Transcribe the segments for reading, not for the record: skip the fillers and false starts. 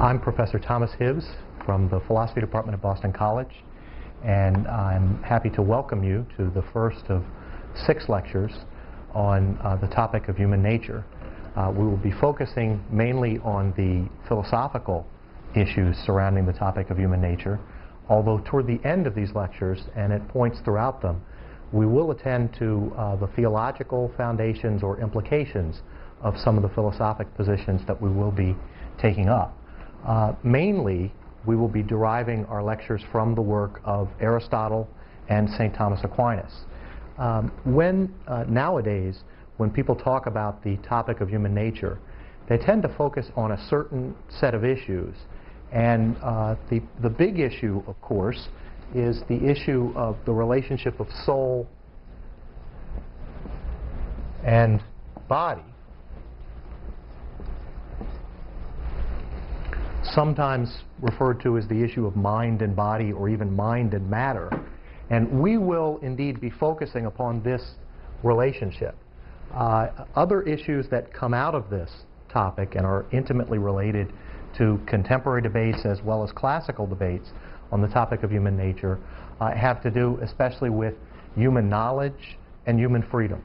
I'm Professor Thomas Hibbs from the Philosophy Department at Boston College, and I'm happy to welcome you to the first of 6 lectures on the topic of human nature. We will be focusing mainly on the philosophical issues surrounding the topic of human nature, although toward the end of these lectures, and at points throughout them, we will attend to the theological foundations or implications of some of the philosophic positions that we will be taking up. Mainly, we will be deriving our lectures from the work of Aristotle and St. Thomas Aquinas. Nowadays, when people talk about the topic of human nature, they tend to focus on a certain set of issues. And the big issue, of course, is the issue of the relationship of soul and body. Sometimes referred to as the issue of mind and body, or even mind and matter. And we will indeed be focusing upon this relationship. Other issues that come out of this topic and are intimately related to contemporary debates as well as classical debates on the topic of human nature have to do especially with human knowledge and human freedom.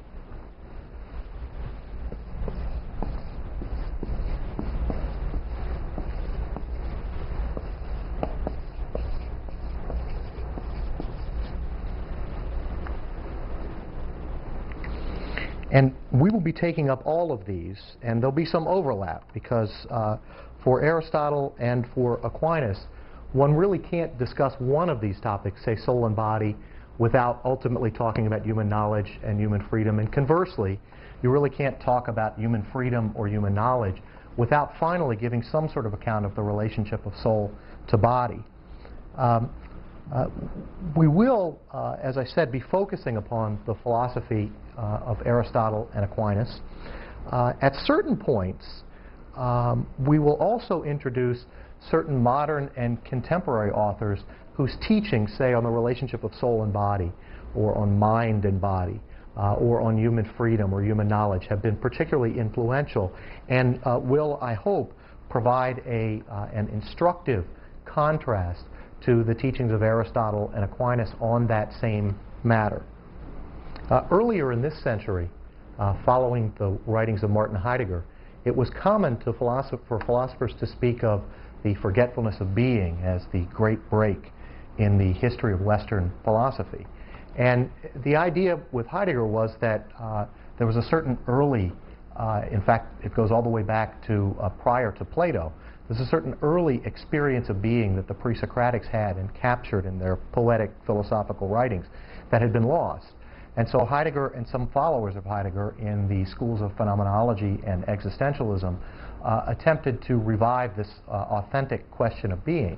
And we will be taking up all of these, and there'll be some overlap, because for Aristotle and for Aquinas, one really can't discuss one of these topics, say soul and body, without ultimately talking about human knowledge and human freedom. And conversely, you really can't talk about human freedom or human knowledge without finally giving some sort of account of the relationship of soul to body. We will, as I said, be focusing upon the philosophy of Aristotle and Aquinas. At certain points, we will also introduce certain modern and contemporary authors whose teachings, say, on the relationship of soul and body, or on mind and body, or on human freedom or human knowledge, have been particularly influential and will, I hope, provide an instructive contrast to the teachings of Aristotle and Aquinas on that same matter. Earlier in this century, following the writings of Martin Heidegger, it was common for philosophers to speak of the forgetfulness of being as the great break in the history of Western philosophy. And the idea with Heidegger was that there was a certain early, in fact, it goes all the way back to prior to Plato, there's a certain early experience of being that the pre-Socratics had and captured in their poetic philosophical writings that had been lost. And so Heidegger and some followers of Heidegger in the schools of phenomenology and existentialism attempted to revive this authentic question of being.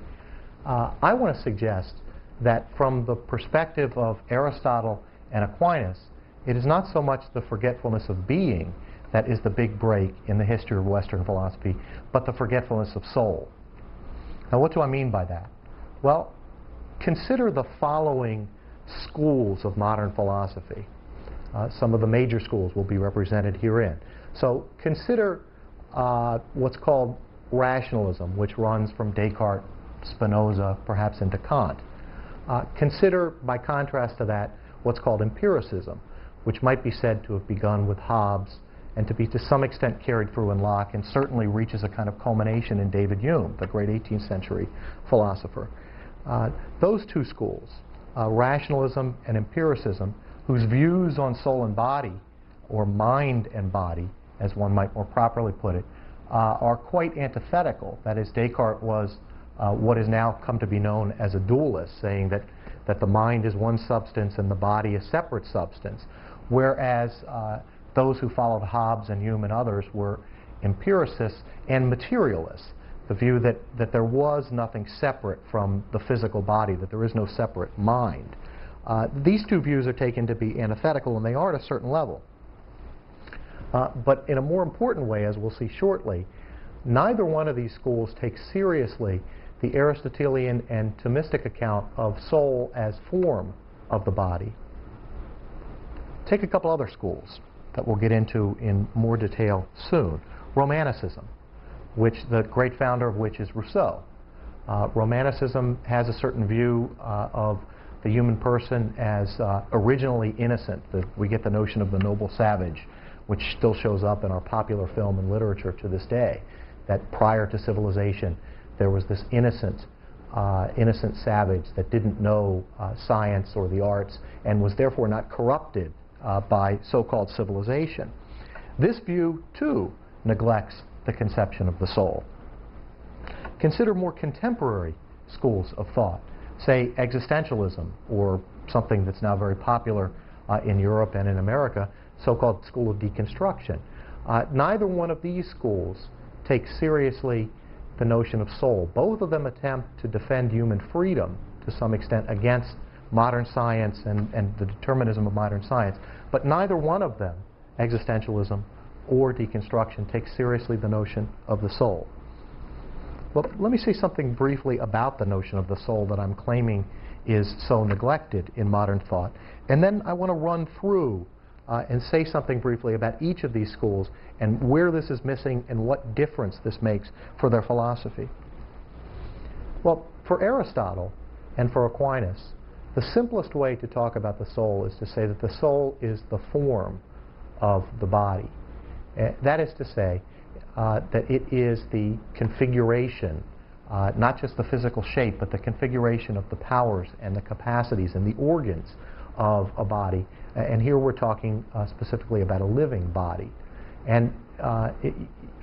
I want to suggest that from the perspective of Aristotle and Aquinas, it is not so much the forgetfulness of being that is the big break in the history of Western philosophy, but the forgetfulness of soul. Now, what do I mean by that? Well, consider the following schools of modern philosophy. Some of the major schools will be represented herein. So consider what's called rationalism, which runs from Descartes, Spinoza, perhaps into Kant. Consider, by contrast to that, what's called empiricism, which might be said to have begun with Hobbes and to be to some extent carried through in Locke, and certainly reaches a kind of culmination in David Hume, the great 18th century philosopher. Those two schools, rationalism and empiricism, whose views on soul and body, or mind and body, as one might more properly put it, are quite antithetical. That is, Descartes was what has now come to be known as a dualist, saying that the mind is one substance and the body a separate substance, whereas those who followed Hobbes and Hume and others were empiricists and materialists, the view that there was nothing separate from the physical body, that there is no separate mind. These two views are taken to be antithetical, and they are at a certain level. But in a more important way, as we'll see shortly, neither one of these schools takes seriously the Aristotelian and Thomistic account of soul as form of the body. Take a couple other schools that we'll get into in more detail soon. Romanticism. which the great founder of which is Rousseau. Romanticism has a certain view of the human person as originally innocent. We get the notion of the noble savage, which still shows up in our popular film and literature to this day, that prior to civilization there was this innocent savage that didn't know science or the arts and was therefore not corrupted by so-called civilization. This view, too, neglects the conception of the soul. Consider more contemporary schools of thought, say existentialism, or something that's now very popular in Europe and in America, so-called school of deconstruction. Neither one of these schools takes seriously the notion of soul. Both of them attempt to defend human freedom to some extent against modern science and the determinism of modern science, but neither one of them, existentialism or deconstruction, takes seriously the notion of the soul. Well, let me say something briefly about the notion of the soul that I'm claiming is so neglected in modern thought. And then I want to run through and say something briefly about each of these schools and where this is missing and what difference this makes for their philosophy. Well, for Aristotle and for Aquinas, the simplest way to talk about the soul is to say that the soul is the form of the body. That is to say, that it is the configuration, not just the physical shape, but the configuration of the powers and the capacities and the organs of a body. And here we're talking specifically about a living body. And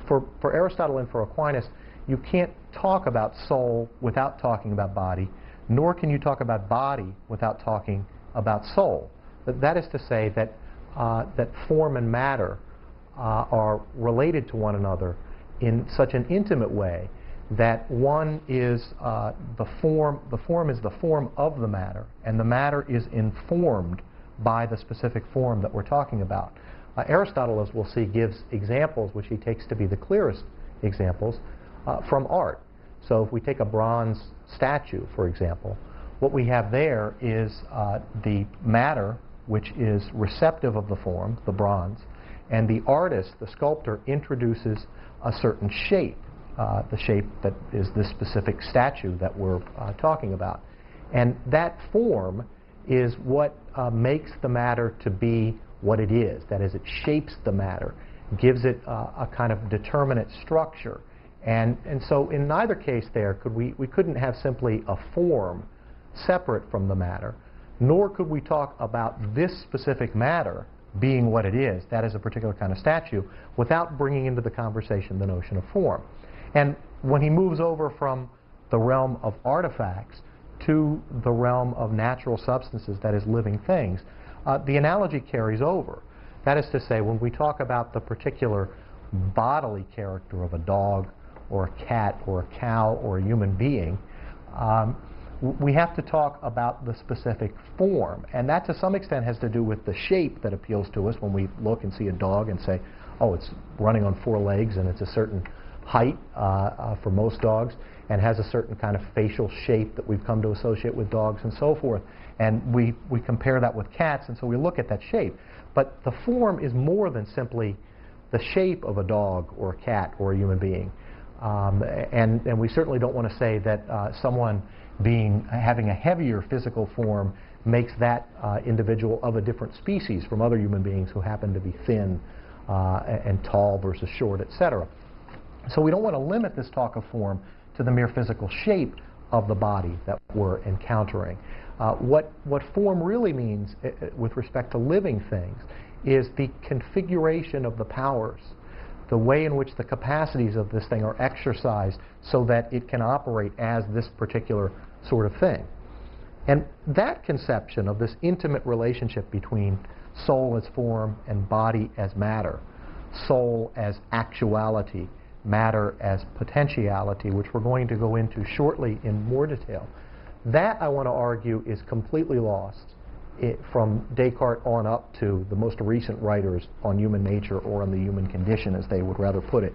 for Aristotle and for Aquinas, you can't talk about soul without talking about body, nor can you talk about body without talking about soul. That is to say that, that form and matter are related to one another in such an intimate way that one is the form is the form of the matter, and the matter is informed by the specific form that we're talking about. Aristotle, as we'll see, gives examples which he takes to be the clearest examples from art. So if we take a bronze statue, for example, what we have there is the matter, which is receptive of the form, the bronze, and the artist, the sculptor, introduces a certain shape, the shape that is this specific statue that we're talking about. And that form is what makes the matter to be what it is. That is, it shapes the matter, gives it a kind of determinate structure. And so in neither case there we couldn't have simply a form separate from the matter, nor could we talk about this specific matter being what it is, that is a particular kind of statue, without bringing into the conversation the notion of form. And when he moves over from the realm of artifacts to the realm of natural substances, that is living things, the analogy carries over. That is to say, when we talk about the particular bodily character of a dog or a cat or a cow or a human being, we have to talk about the specific form, and that to some extent has to do with the shape that appeals to us when we look and see a dog and say, oh, it's running on 4 legs and it's a certain height for most dogs and has a certain kind of facial shape that we've come to associate with dogs and so forth. And we compare that with cats, and so we look at that shape. But the form is more than simply the shape of a dog or a cat or a human being. And we certainly don't want to say that someone having a heavier physical form makes that individual of a different species from other human beings who happen to be thin and tall versus short, etc. So we don't want to limit this talk of form to the mere physical shape of the body that we're encountering. What form really means with respect to living things is the configuration of the powers, the way in which the capacities of this thing are exercised so that it can operate as this particular sort of thing. And that conception of this intimate relationship between soul as form and body as matter, soul as actuality, matter as potentiality, which we're going to go into shortly in more detail, that, I want to argue, is completely lost from Descartes on up to the most recent writers on human nature or on the human condition, as they would rather put it.